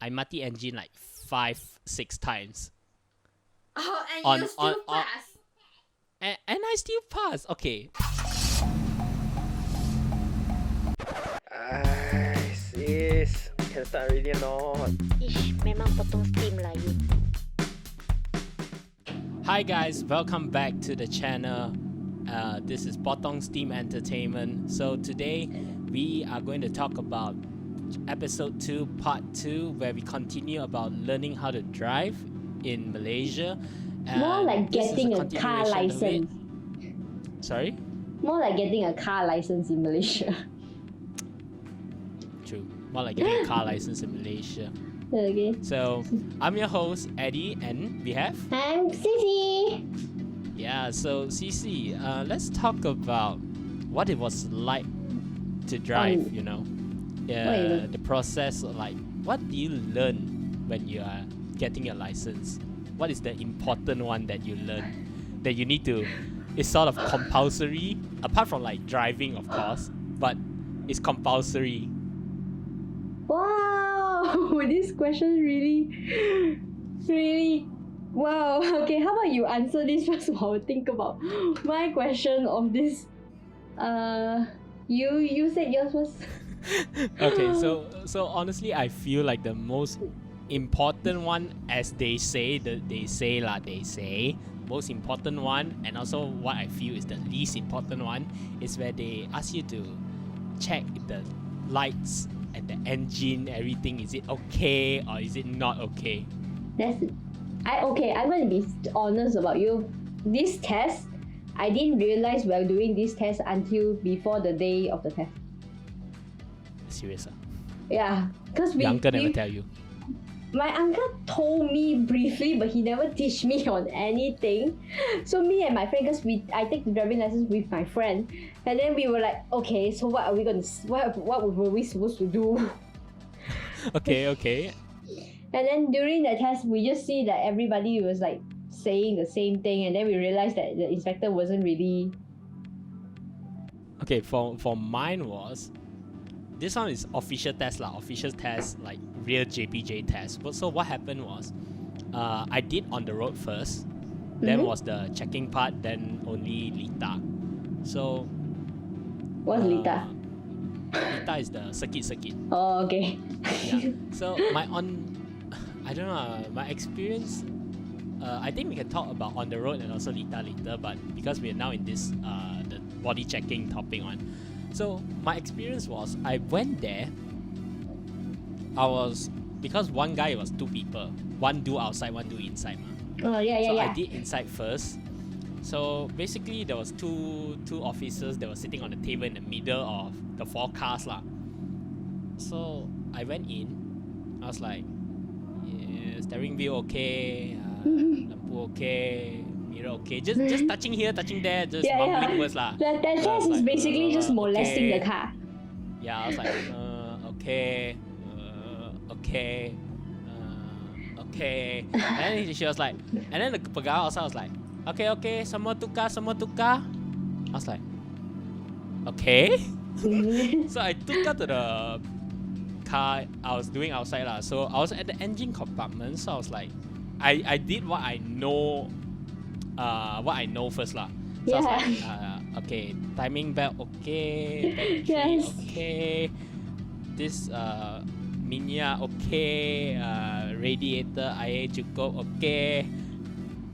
I mati engine like 5-6 times. Oh, and you still pass. And I still pass. Okay. Sis, can start already or not? Ish, memang potong steam lah you. Hi guys, welcome back to the channel. This is Potong Steam Entertainment. So today we are going to talk about episode 2, part 2, where we continue about learning how to drive in Malaysia. More like getting a car license. Sorry? More like getting a car license in Malaysia. True. More like getting a car license in Malaysia. Okay. So I'm your host Eddie, and we have I'm Cici. yeah. So Cici, let's talk about what it was like to drive. The process. Like, what do you learn when you are getting your license? What is the important one that you learn that you need to? It's sort of compulsory, apart from like driving, of course, but it's compulsory. Wow, this question really. Wow. Okay, how about you answer this first while I think about my question of this. You said yours first. Okay, so honestly, I feel like the most important one, as they say, most important one, and also what I feel is the least important one, is where they ask you to check the lights and the engine, everything. Is it okay or is it not okay? I'm going to be honest about you. This test, I didn't realize we were doing this test until before the day of the test. Serious? Yeah, because Your uncle never tell you? My uncle told me briefly, but he never teach me on anything. So me and my friend, because I take the driving license with my friend, and then we were like, okay, so what were we supposed to do? Okay. And then during the test, we just see that everybody was like saying the same thing, and then we realized that the inspector wasn't really. Okay, for mine was, this one is official test, like real JPJ test. So what happened was, I did on the road first, then was the checking part, then only Lita. So what's Lita? Lita is the circuit. Oh, okay. Yeah. So I don't know, my experience. I think we can talk about on the road and also Lita later, but because we are now in this the body checking topic on. So my experience was, I went there. Because one guy was two people, one do outside, one do inside. Oh yeah. So I did inside first. So basically there was two officers that were sitting on the table in the middle of the four cars lah. So I went in. I was like, yeah, steering wheel okay, lampu okay, mirror okay. Just touching here, touching there, just mumbling words lah. That test is basically just molesting the car. Yeah, I was like, okay. And then she was like, and then the pegawai also was like, okay, semua tukar. I was like, okay. So I took her to the car I was doing outside lah. So I was at the engine compartment. So I was like, I did what I know first lah. So I was like, okay, timing belt okay, battery okay, this minyak okay, radiator air cukup okay.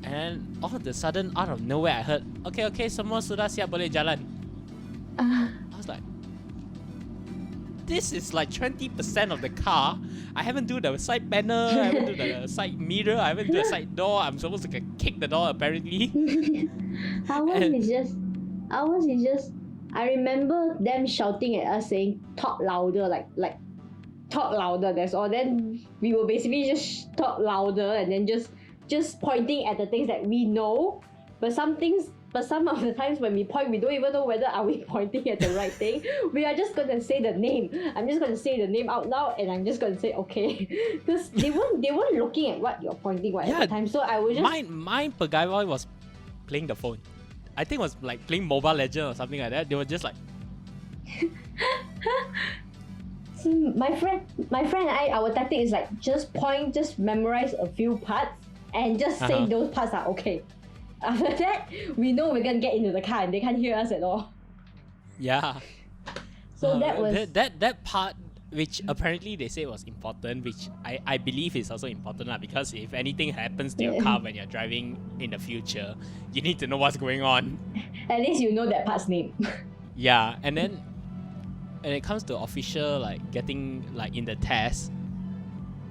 And all of a sudden, out of nowhere, I heard, okay, semua sudah siap boleh jalan. I was like, this is like 20% of the car. I haven't do the side panel, I haven't do the side mirror, I haven't do the side door. I'm supposed to kick the door apparently. Ours is just. I remember them shouting at us saying, "Talk louder," like talk louder. That's all. Then we will basically just talk louder and then just pointing at the things that we know. But some of the times when we point, we don't even know whether are we pointing at the right thing. We are just gonna say the name. I'm just gonna say the name out loud, and I'm just gonna say okay, because they weren't looking at what you're pointing at the time. So I was just mine pegawai was playing the phone. I think it was like playing Mobile Legends or something like that. They were just like See, my friend and I, our tactic is like just memorize a few parts and just say those parts are okay. After that, we know we're gonna get into the car and they can't hear us at all. Yeah. So that was that part, which apparently they say was important, which I believe is also important because if anything happens to your car when you're driving in the future, you need to know what's going on. at least you know that part's name. Yeah, and then when it comes to official like getting like in the test,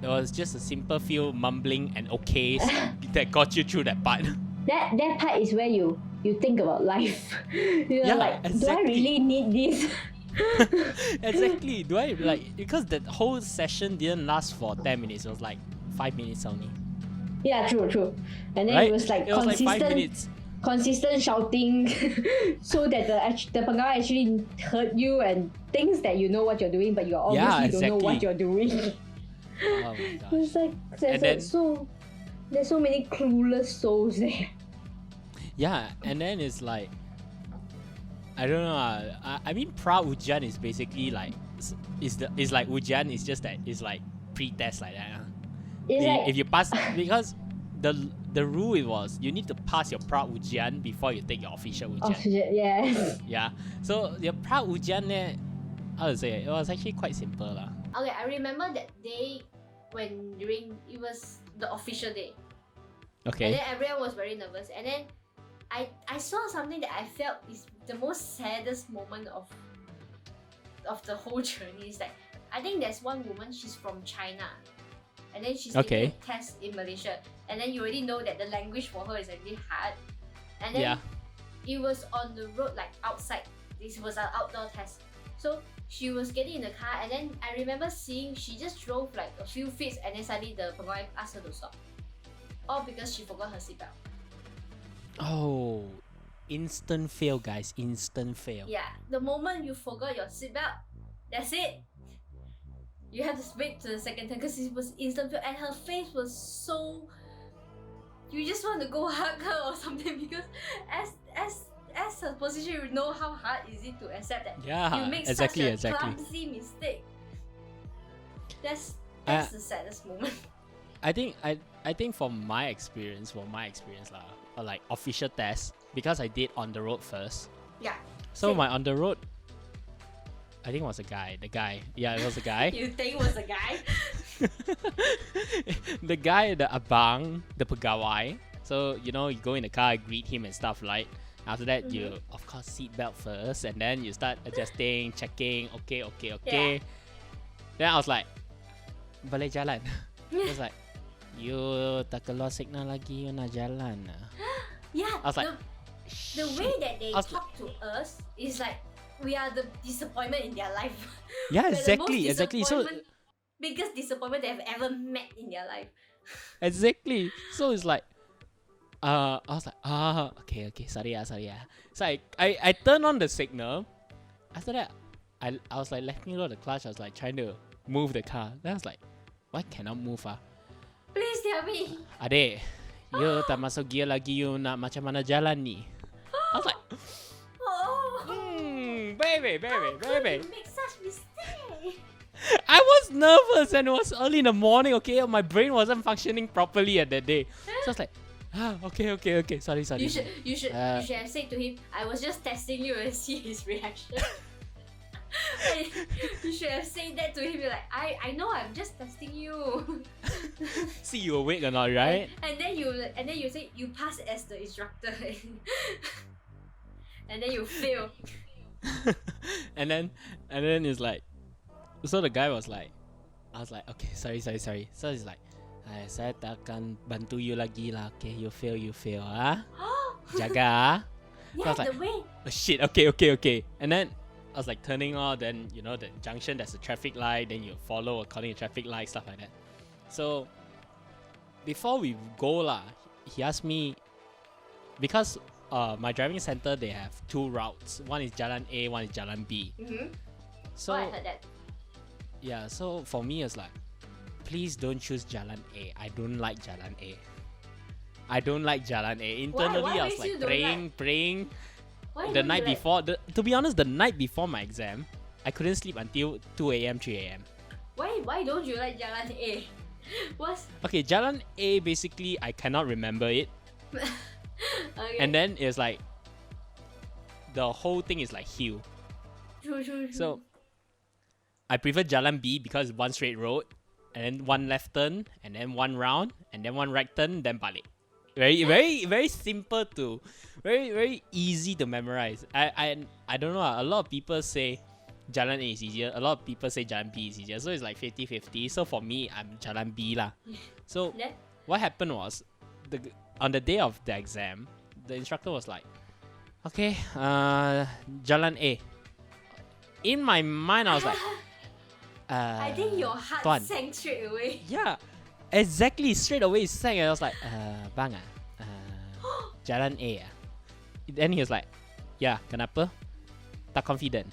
it was just a simple few mumbling and okays that got you through that part. That part is where you think about life. You're Yeah, like, do I exactly. really need this? Exactly. Do I like, because that whole session didn't last for 10 minutes, it was like 5 minutes only. Yeah, true. And then Right? it was like It was like 5 minutes. consistent shouting so that the pengawai actually heard you and thinks that you know what you're doing, but you obviously don't know what exactly. you're doing. Oh my gosh. It's like there's so many clueless souls there. Yeah, and then it's like, I don't know. I mean, pra ujian is basically like is like ujian. It's just that it's like pre-test like that. It's like, If you pass, because the rule it was you need to pass your pra ujian before you take your official ujian. yes. Yeah. So your pra ujian there, how to say it was actually quite simple lah. Okay, I remember that day when it was the official day. And Okay. then everyone was very nervous. And then I saw something that I felt is the most saddest moment of the whole journey. Is like, I think there's one woman, she's from China. And then she's taking a test in Malaysia. And then you already know that the language for her is really hard. And then it was on the road, like outside. This was an outdoor test. So she was getting in the car, and then I remember seeing she just drove like a few feet, and then suddenly the pengawai asked her to stop. All because she forgot her seatbelt. Oh, instant fail, guys! Instant fail. Yeah, the moment you forgot your seatbelt, that's it. You have to wait to the second time because it was instant fail, and her face was so. You just want to go hug her or something because as her position, you know how hard is it to accept that Yeah, you make exactly. such a clumsy mistake. That's the saddest moment. I think from my experience lah, or like official test, because I did on the road first. Yeah. So Same. my on the road, I think it was a guy. Yeah, it was a guy. You think it was a guy? The guy, the abang, the pegawai. So you know, you go in the car, greet him and stuff, right? After that, you of course seatbelt first, and then you start adjusting, checking. Okay. Yeah. Then I was like, boleh jalan. I was like, you tak keluar signal lagi, you nak jalan. Yeah. I was like, the way that they I was talk to us is like we are the disappointment in their life. yeah, We're the most exactly. So biggest disappointment they have ever met in their life. exactly. So it's like, I was like, okay, sorry. So I turned on the signal. After that, I was like letting go of the clutch. I was like trying to move the car. Then I was like, why cannot move ah? Please tell me. Adik, you tak masuk gear lagi, you nak macam mana jalan ni? I was like, baby. You make such mistake. I was nervous and it was early in the morning, okay? My brain wasn't functioning properly at that day. So I was like, okay. Sorry. You should have said to him, I was just testing you and see his reaction. You should have said that to him. You're like, I know, I'm just testing you. See you awake or not, right? And then you say you pass as the instructor, and then you fail. and then it's like, so the guy was like, I was like, okay, sorry. So he's like, saya tak akan bantu you lagi lah. Okay, you fail, ah. Jaga, ah. So I Yeah, was like, the way. oh shit, okay. And then I was like turning on, then you know the junction, there's a traffic light, then you follow according to traffic light, stuff like that. So before we go lah, he asked me, because my driving center, they have two routes. One is Jalan A, one is Jalan B. Mm-hmm. So I heard that. yeah, so for me it's like, please don't choose Jalan A. I don't like Jalan A. Internally, Why I was makes you like don't praying. Why The don't night you like? before, to be honest, the night before my exam, I couldn't sleep until 2 a.m., 3 a.m. Why don't you like Jalan A? What's Okay, Jalan A, basically, I cannot remember it. okay? And then it's like, the whole thing is like hill. True. So, I prefer Jalan B because one straight road, and then one left turn, and then one round, and then one right turn, then balik. Very simple to, very easy to memorize. I don't know. A lot of people say Jalan A is easier. A lot of people say Jalan B is easier. So it's like 50-50. So for me, I'm Jalan B lah. So Yeah. what happened was, on the day of the exam, the instructor was like, okay, Jalan A. In my mind, I was like, I think your heart Tuan. sank straight away. Yeah, exactly. Straight away it sang, and I was like, bang Jalan A ah. Then he was like, yeah, kenapa? Tak confident.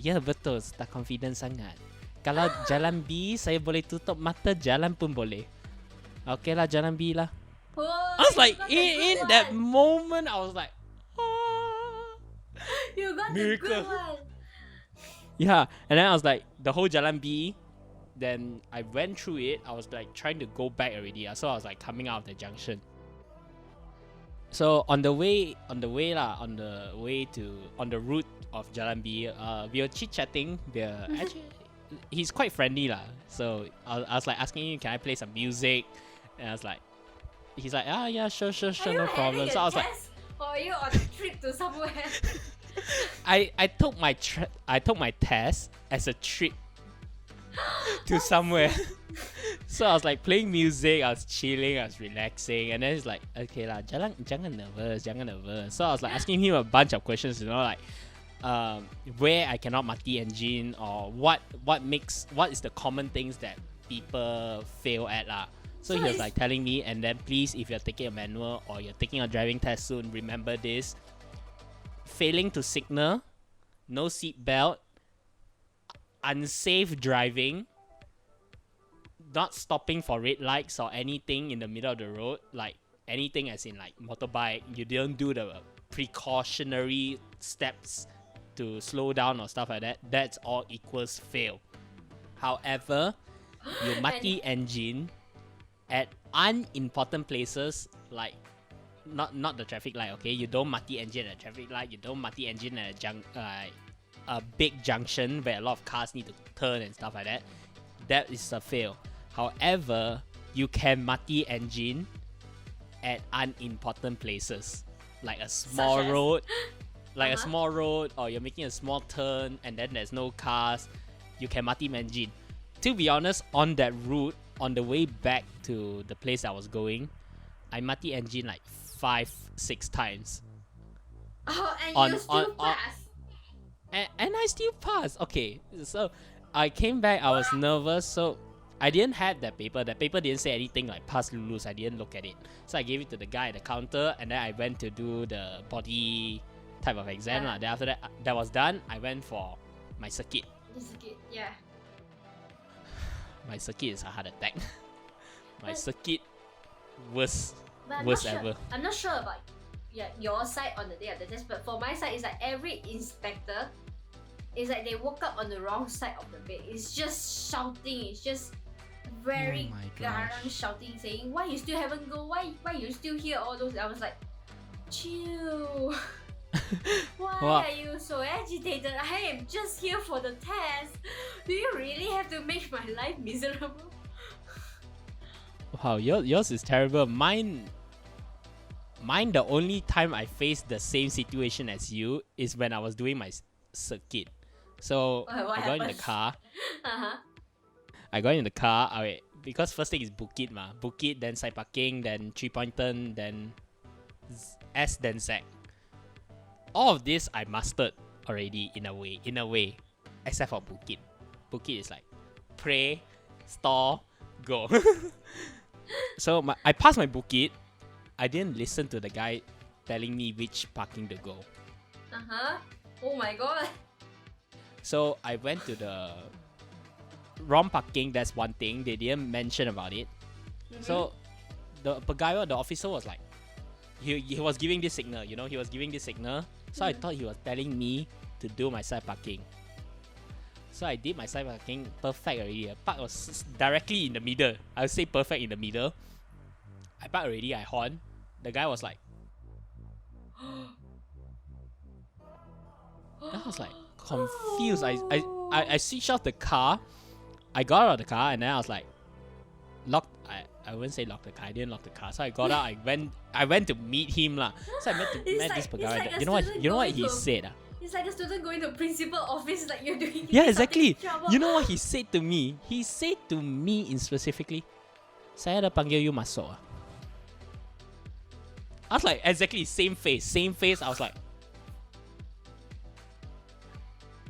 Ya betul, tak confident sangat. Kalau Jalan B, saya boleh tutup mata jalan pun boleh. Okay lah, Jalan B lah. Oh, I was like, you got the in good that one. moment, I was like, ah. You got Miracle. the good one. Yeah, and then I was like, the whole Jalan B, then I went through it. I was like trying to go back already. So I was like coming out of the junction. So on the route of Jalan B, we were chit chatting. Actually, he's quite friendly lah. So I was like asking him, can I play some music? And I was like, he's like, yeah, sure, Are no you problem. having So I a was like, test, or are you on a trip to somewhere? I took my test as a trip to somewhere. So I was like playing music, I was chilling, I was relaxing, and then he's like, okay lah, jangan nervous. So I was like asking him a bunch of questions, like where I cannot mati engine, or what is the common things that people fail at lah. So he was like telling me, and then please, if you're taking a manual or you're taking a driving test soon, remember this: failing to signal, no seat belt, unsafe driving, not stopping for red lights or anything in the middle of the road, like anything as in like motorbike, you didn't do the precautionary steps to slow down or stuff like that, that's all equals fail. However, you mati engine at unimportant places, like not the traffic light, okay? You don't mati engine at a traffic light, you don't mati engine at a big junction where a lot of cars need to turn and stuff like that. That is a fail. However, you can mati engine at unimportant places, like a small Such as? road, like a Uh-huh. small road, or you're making a small turn and then there's no cars. You can mati engine. To be honest, on that route, on the way back to the place I was going, I mati engine like 5-6 times. Oh, and On- you still on- pass. And I still passed. Okay, so I came back, I was nervous, so I didn't have that paper. That paper didn't say anything like pass Lulus. I didn't look at it. So I gave it to the guy at the counter, and then I went to do the body type of exam. Yeah. Then after that was done, I went for my circuit. This is good. Yeah. My circuit is a heart attack. My But- circuit worst But I'm worst not sure. ever. I'm not sure about your side on the day of the test, but for my side, it's like every inspector, it's like they woke up on the wrong side of the bed. It's just shouting. It's just very Oh my gosh. garang shouting, saying, "Why you still haven't go? Why you still here?" All those. I was like, chill. Why Wow. are you so agitated? I am just here for the test. Do you really have to make my life miserable? Wow, yours is terrible. Mine, the only time I faced the same situation as you is when I was doing my circuit. So What I got in the happened? car. Uh-huh. I got in the car. Because first thing is Bukit ma. Bukit, then side parking, then 3-point turn, then S, then Z. All of this I mastered already in a way, except for Bukit. Bukit is like pray, stall, go. So I passed my Bukit. I didn't listen to the guy telling me which parking to go. Uh-huh. Oh my god. So I went to the wrong parking. That's one thing. They didn't mention about it. So the guy, the officer was like, he was giving this signal, he was giving this signal. So I thought he was telling me to do my side parking. So I did my side parking perfect already. The park was directly in the middle. I would say perfect in the middle. I parked already, I horn. The guy was like, I was like confused. I switched off the car. I got out of the car and then I was like, I wouldn't say lock the car. I didn't lock the car. So I got out. I went to meet him lah. So I met this guy. like You know what he said? It's like a student going to principal office like you're doing. Yeah, exactly. Trouble. You know what he said to me? He said to me in specifically, saya dah panggil you masuk ah. I was like, exactly same face. I was like,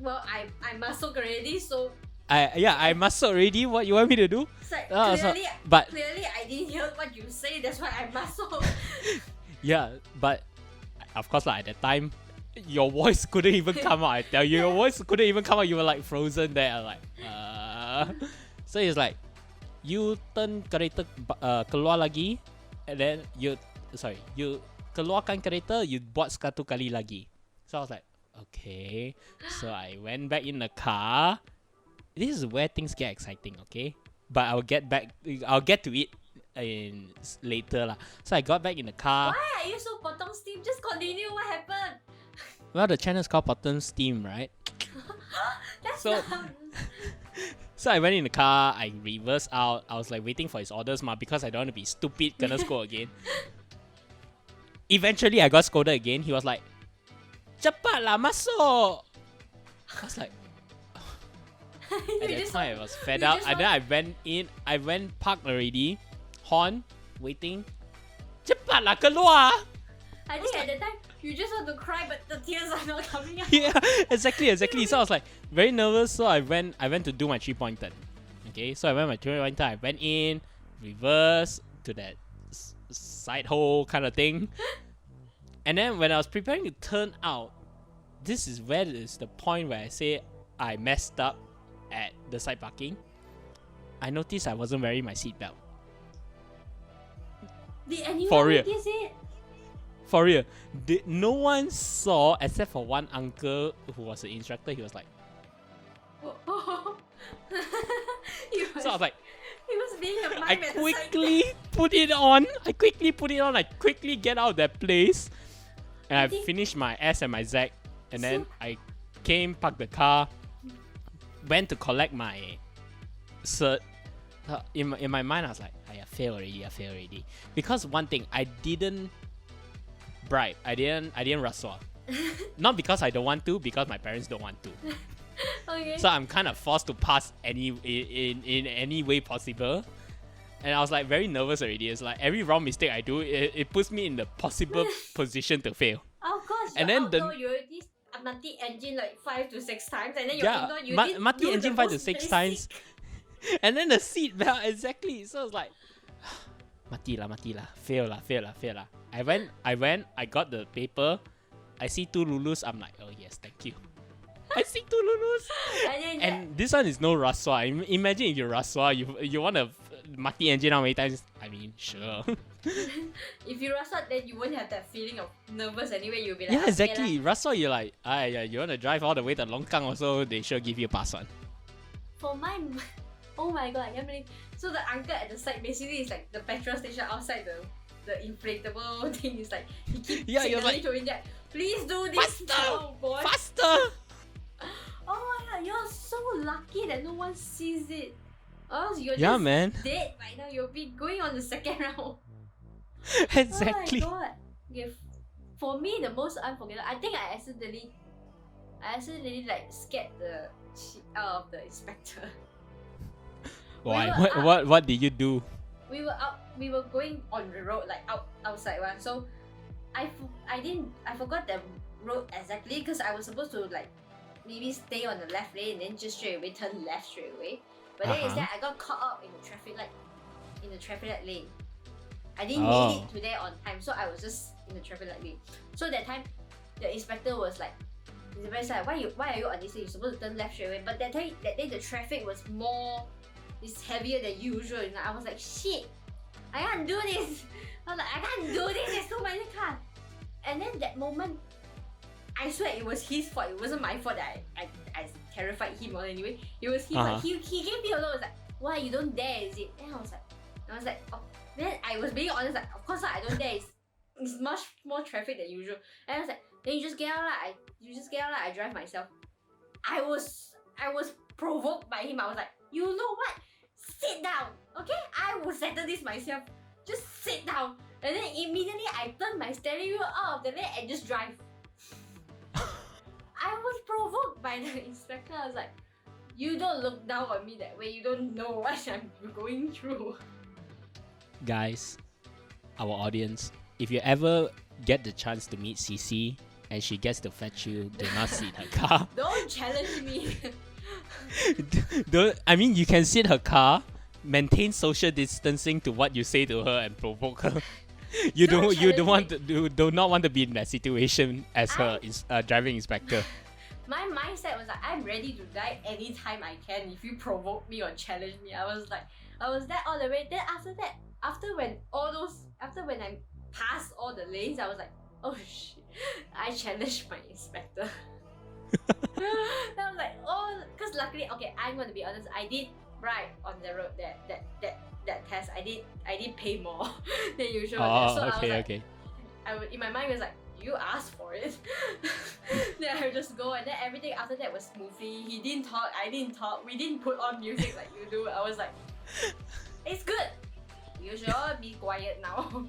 Well, I masuk already, so I masuk already. What you want me to do? it's like So- clearly I didn't hear what you say. That's why I masuk. Yeah, but of course like, at that time, your voice couldn't even come out. I tell you, your voice couldn't even come out. You were like frozen there. I'm like, So it's like, you turn kereta keluar lagi, and then you keluarkan kereta, you buat satu kali lagi. So I was like, okay. So I went back in the car. This is where things get exciting, okay? But I'll get to it later lah. So I got back in the car. Why are you so potong steam? Just continue. What happened? Well, the channel is called Bottom Steam, right? That's So- not. So I went in the car, I reversed out. I was like waiting for his orders because I don't want to be stupid, gonna scold again. Eventually, I got scolded again. He was like, "Cepat lah, masuk." I was like, at that time I was fed you up. just And then I went parked already, horn, waiting. Cepat lah keluar. I think at the time you just want to cry, but the tears are not coming out. Yeah, exactly. So I was like very nervous. So I went to do my 3-point turn. Okay, so I went my 3-point turn. I went in, reverse to that side hole kind of thing. And then when I was preparing to turn out, this is where is the point where I say I messed up at the side parking. I noticed I wasn't wearing my seatbelt. Did anyone For real. notice it? For real. No one saw except for one uncle who was the instructor. He was like, so I was like, he was being a mime I at the side. quickly put it on. I quickly get out of that place. And I think- finished my S and my Z. And then So- I came, parked the car, went to collect my cert. In my mind, I was like, I failed already. Because one thing, I didn't bribe. I didn't rasuah. Not because I don't want to, because my parents don't want to. Okay. So I'm kind of forced to pass in any way possible. And I was like very nervous already. It's like every wrong mistake I do, it puts me in the possible position to fail. Of course, And your then the- outdoor, you already mati engine like 5 to 6 times, and then your Yeah, indoor, you ma- didn't mati do the engine 5 to most 6 basic. times. And then the seat belt, exactly. So it's like, mati lah. Fail lah. I went, I got the paper. I see 2 Lulus. I'm like, oh yes, thank you. I see 2 Lulus. And then And this one is no rasuah. Imagine if you rasuah, you want to mati engine how many times? I mean, sure. if you rush out, then you won't have that feeling of nervous anyway. You'll be like, Yeah, "Okay exactly. lah." Rasuah, you're like, yeah, you want to drive all the way to Longkang also, they sure give you a pass one. For mine, oh my god, I can't believe. So the uncle at the side basically is like the petrol station outside the inflatable thing. Is like he keeps Yeah, you're like, showing that. Please do this faster, now, boy. faster. Oh my god, you're so lucky that no one sees it. Or else you're Yeah, just man. dead right now. You'll be going on the second round. Exactly. Oh my god. Okay, for me, the most unforgettable, I think I accidentally like scared the shit out of the inspector. Why? We were What did you do? We were going on the road, like outside one. So I forgot the road exactly because I was supposed to like maybe stay on the left lane and then just straight away turn left straight away. But then instead I got caught up in the traffic light lane. I didn't make it to there on time, so I was just in the traffic light lane. So that time the inspector was like, he's very sad, why are you on this lane? You're supposed to turn left straight away. But that day the traffic was it's heavier than usual. And I was like, shit, I can't do this. I was like, I can't do this, there's so many cars. And then that moment, I swear it was his fault. It wasn't my fault that I terrified him or anyway. It was his Uh-huh. fault. He gave me a look. Was like, why you don't dare? Is it? And I was like, oh. Then I was being honest. Like, of course I don't dare. It's much more traffic than usual. And I was like, then you just get out lah. You just get out lah. I drive myself. I was provoked by him. I was like, you know what? Sit down, okay? I will settle this myself. Just sit down. And then immediately I turned my steering wheel out of the lane and just drive. I was provoked by the inspector. I was like, you don't look down on me that way. You don't know what I'm going through. Guys, our audience, if you ever get the chance to meet CC and she gets to fetch you, do not sit in her car. Don't challenge me. I mean, you can sit her car, maintain social distancing to what you say to her and provoke her. You do not want to be in that situation as her driving inspector. My mindset was like, I'm ready to die anytime I can if you provoke me or challenge me. I was that all the way. Then after when I passed all the lanes, I was like, oh shit, I challenged my inspector. Then I was like, oh, because luckily, okay, I'm gonna be honest, I did ride on the road that test. I did pay more than usual. Oh, so okay, I was okay. in my mind was like, you asked for it. Then I would just go, and then everything after that was smoothly. He didn't talk, I didn't talk. We didn't put on music like you do. I was like, it's good. You should all be quiet now.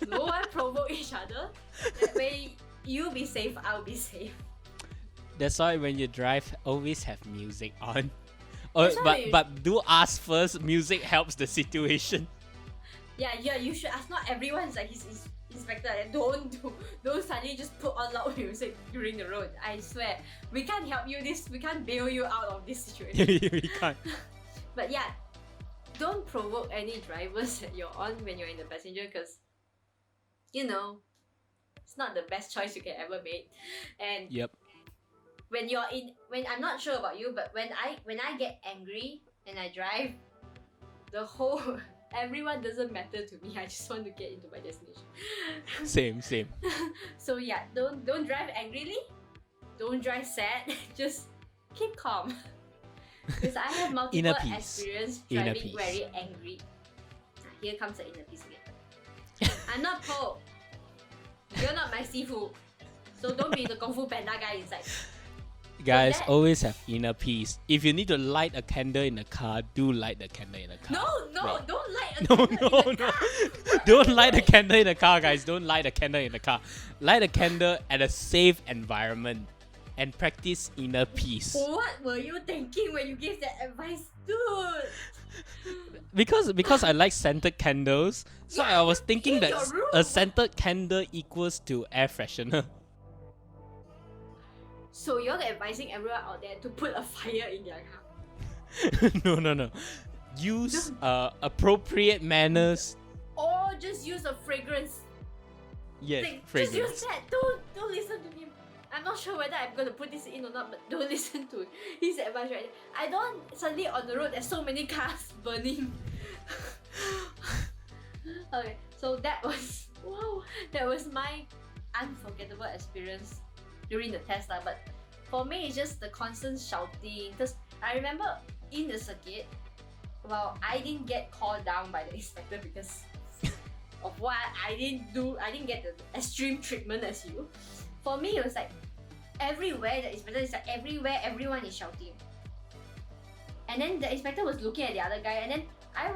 No one provoke each other. That way, you be safe, I'll be safe. That's why when you drive, always have music on. Oh, That's why but do ask first. Music helps the situation. Yeah, you should ask. Not everyone is like his inspector. And don't suddenly just put on loud music during the road. I swear, we can't help you. We can't bail you out of this situation. We can't. But yeah, don't provoke any drivers that you're on when you're in the passenger, because you know it's not the best choice you can ever make. And Yep. when I'm not sure about you, but when I get angry and I drive, everyone doesn't matter to me. I just want to get into my destination. Same. So yeah, don't drive angrily. Don't drive sad. Just keep calm. Because I have multiple Inner peace. experience Inner driving peace. very angry. Here comes the inner peace again. I'm not Po. You're not my Sifu. So don't be the Kung Fu Panda guy inside. Guys, that- always have inner peace. If you need to light a candle in the car, do light the candle in the car. No, Right. don't light a No, candle in the no. car. Don't light a candle in the car, guys. Don't light a candle in the car. Light a candle at a safe environment and practice inner peace. What were you thinking when you gave that advice, dude? Because I like scented candles, so Yeah, I was you thinking clean that your room. a scented candle equals to air freshener. So you're advising everyone out there to put a fire in their car. No. Use appropriate manners. Or just use a fragrance. Yes, Just fragrance. use that. Don't listen to him. I'm not sure whether I'm gonna put this in or not, but don't listen to his advice right now. I don't suddenly on the road there's so many cars burning. Okay, so that was my unforgettable experience during the test lah. But for me it's just the constant shouting, because I remember in the circuit, well, I didn't get called down by the inspector because of what I didn't get the extreme treatment as you. For me, it was like everywhere the inspector is like everywhere everyone is shouting. And then the inspector was looking at the other guy, and then I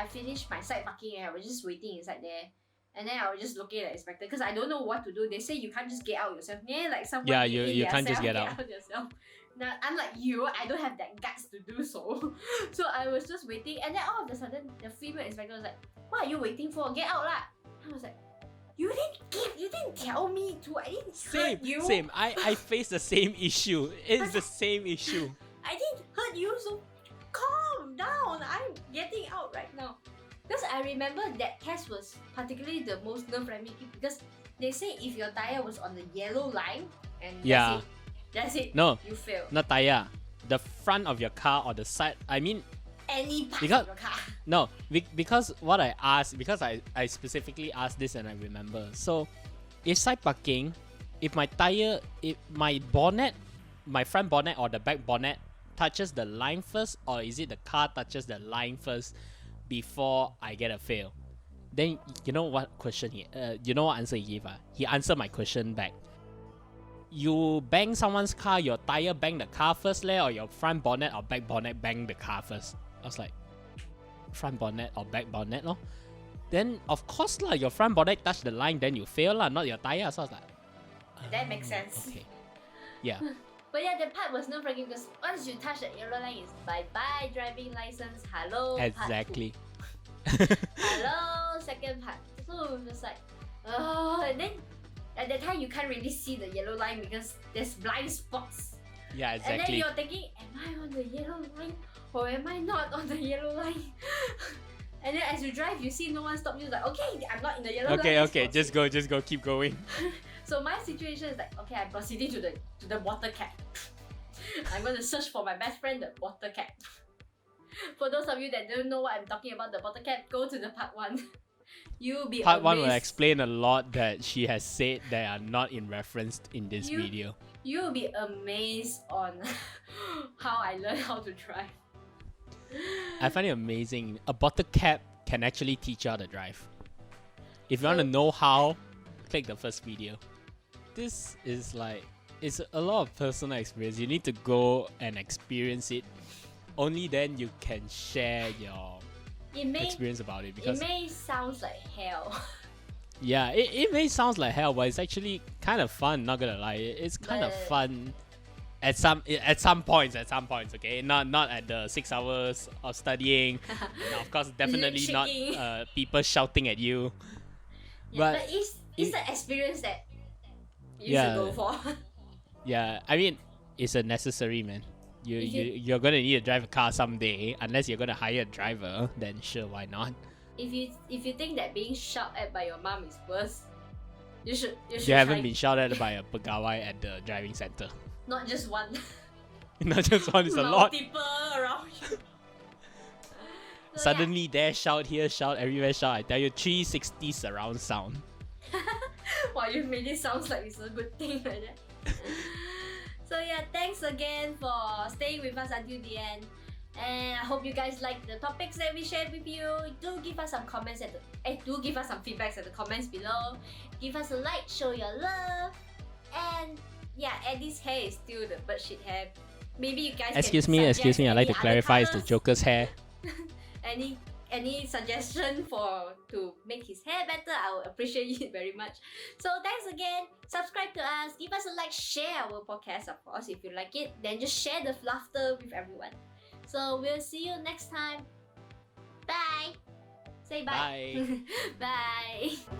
finished my side parking and I was just waiting inside there. And then I was just looking at the inspector because I don't know what to do. They say you can't just get out yourself. Yeah, like someone Yeah, in you can't just yourself, get out. yourself. Now, unlike you, I don't have that guts to do so. So I was just waiting, and then all of a sudden, the female inspector was like, "What are you waiting for? Get out lah!" I was like, "You didn't tell me to. I didn't hurt you. Same. I face the same issue. It's the same issue. I didn't hurt you, so calm down. I'm getting out right now." Because I remember that test was particularly the most nerve-wracking because they say if your tire was on the yellow line and Yeah. that's it. No, You fail. not tire. The front of your car or the side. I mean, Any part Because- of your car. no, because what I asked, because I specifically asked this and I remember. So, if side parking, if my tire, if my bonnet, my front bonnet or the back bonnet touches the line first, or is it the car touches the line first before I get a fail? Then you know what question you know what answer he gave? He answered my question back. You bang someone's car, your tire bang the car first leh, or your front bonnet or back bonnet bang the car first? I was like, front bonnet or back bonnet lor. Then of course lah, your front bonnet touch the line, then you fail lah, not your tire. So I was like, That makes sense. Okay. Yeah. But yeah, that part was not bragging because once you touch that yellow line, it's bye bye driving license. Hello. Exactly. Part 2. Hello, second part. So it was like, and then at that time you can't really see the yellow line because there's blind spots. Yeah, And then exactly. you're thinking, am I on the yellow line or am I not on the yellow line? And then as you drive, you see no one stop you. Like, okay, I'm not in the yellow line. Okay, let's okay, proceed. just go, keep going. So my situation is like, okay, I'm proceeding to the water cap. I'm going to search for my best friend, the water cap. For those of you that don't know what I'm talking about, the water cap, go to the part 1. You'll be Part 1 amazed. will explain a lot that she has said that are not in reference in this You- video. You'll be amazed on how I learned how to drive. I find it amazing. A bottle cap can actually teach you how to drive. If you want to know how, click the first video. This is like, it's a lot of personal experience. You need to go and experience it. Only then you can share your It may experience about it. Because sound like hell. yeah, it may sound like hell, but it's actually kind of fun. Not gonna lie, it's kind of But- fun at some points. Okay, not at the 6 hours of studying. And of course, definitely not shaking. people shouting at you. Yeah, But but it's an experience that you Yeah. should go for. yeah, I mean, it's a necessary, man. If you- You're gonna need to drive a car someday, unless you're gonna hire a driver. Then sure, why not? If you think that being shot at by your mom is worse, you should You haven't try been shouted at by a pagawai at the driving center. not just one. Not just one, it's a lot. Multiple around you. So, Suddenly there, shout here, shout everywhere, shout. I tell you, 360 surround sound. yeah. Wow, you made it sounds like it's a good thing like that. So yeah, thanks again for staying with us until the end. And I hope you guys like the topics that we shared with you. Do give us some comments do give us some feedbacks at the comments below. Give us a like, show your love. And yeah, Eddie's hair is still the birdshit hair. Maybe you guys Excuse can me, suggest I'd like any to other clarify, it's the colours. Joker's hair. Any suggestion to make his hair better, I would appreciate it very much. So thanks again. Subscribe to us, give us a like, share our podcast, of course, if you like it. Then just share the laughter with everyone. So we'll see you next time. Bye. Say bye. Bye. Bye.